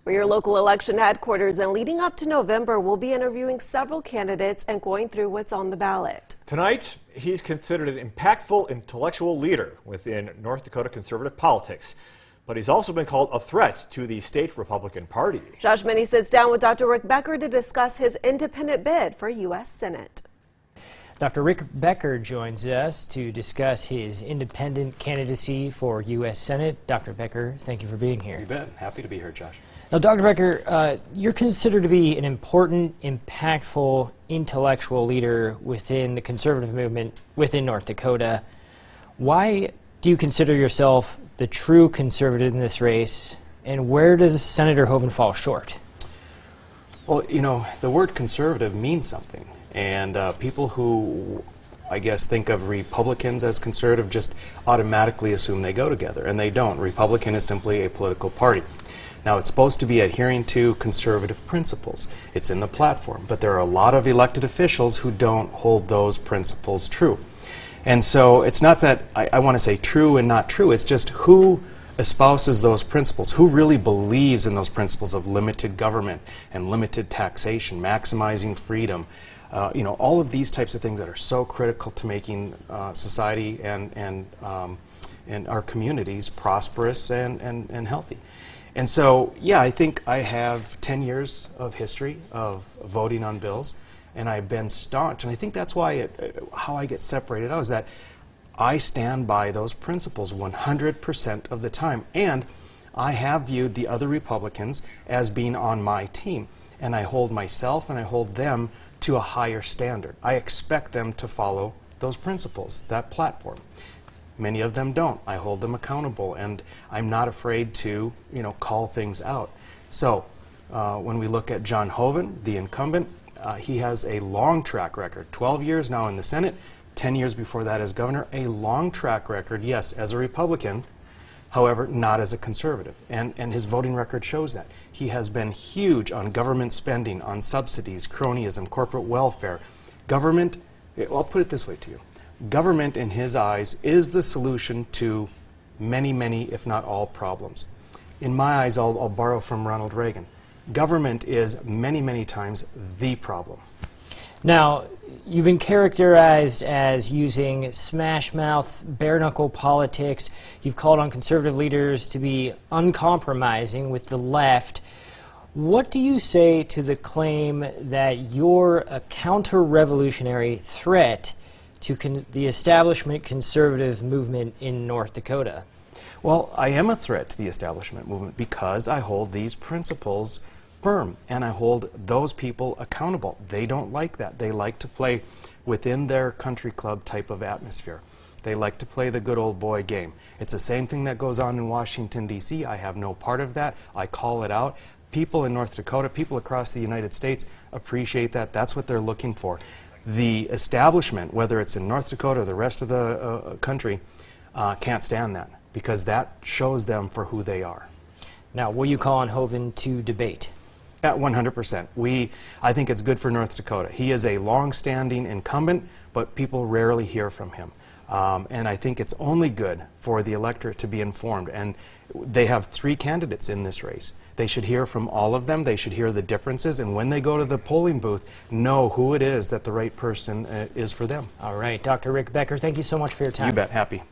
For your local election headquarters, and leading up to November, we'll be interviewing several candidates and going through what's on the ballot. Tonight, he's considered an impactful intellectual leader within North Dakota conservative politics, but he's also been called a threat to the state Republican Party. Josh Minnie sits down with Dr. Becker to discuss his independent bid for U.S. Senate. Dr. Becker joins us to discuss his independent candidacy for U.S. Senate. Dr. Becker, thank you for being here. You bet. Happy to be here, Josh. Now, Dr. Becker, you're considered to be an important, impactful, intellectual leader within the conservative movement within North Dakota. Why do you consider yourself the true conservative in this race, and where does Senator Hoeven fall short? Well, you know, the word conservative means something, and people who, I guess, think of Republicans as conservative just automatically assume they go together, and they don't. Republican is simply a political party. Now, it's supposed to be adhering to conservative principles. It's in the platform, but there are a lot of elected officials who don't hold those principles true. And so it's not that I want to say true and not true, it's just who espouses those principles, who really believes in those principles of limited government and limited taxation, maximizing freedom, you know, all of these types of things that are so critical to making society and our communities prosperous and healthy. And so, yeah, I think I have 10 years of history of voting on bills, and I've been staunch, and I think that's why how I get separated out is that I stand by those principles 100% of the time, and I have viewed the other Republicans as being on my team, and I hold myself and I hold them to a higher standard. I expect them to follow those principles, that platform. Many of them don't. I hold them accountable, and I'm not afraid to, you know, call things out. So when we look at John Hoeven, the incumbent, he has a long track record, 12 years now in the Senate, 10 years before that as governor, a long track record, yes, as a Republican, however, not as a conservative. And his voting record shows that. He has been huge on government spending, on subsidies, cronyism, corporate welfare. Government, I'll put it this way to you. Government, in his eyes, is the solution to many, many, if not all, problems. In my eyes, I'll borrow from Ronald Reagan. Government is many, many times the problem. Now, you've been characterized as using smash-mouth, bare-knuckle politics. You've called on conservative leaders to be uncompromising with the left. What do you say to the claim that you're a counter-revolutionary threat to the establishment conservative movement in North Dakota? Well, I am a threat to the establishment movement because I hold these principles firm, and I hold those people accountable. They don't like that. They like to play within their country club type of atmosphere. They like to play the good old boy game. It's the same thing that goes on in Washington, D.C. I have no part of that. I call it out. People in North Dakota, people across the United States appreciate that. That's what they're looking for. The establishment, whether it's in North Dakota or the rest of the country, can't stand that because that shows them for who they are. Now, will you call on Hoeven to debate? At 100%. I think it's good for North Dakota. He is a long-standing incumbent, but people rarely hear from him. And I think it's only good for the electorate to be informed. And they have 3 candidates in this race. They should hear from all of them. They should hear the differences. And when they go to the polling booth, know who it is that the right person is for them. All right. Dr. Becker, thank you so much for your time. You bet. Happy.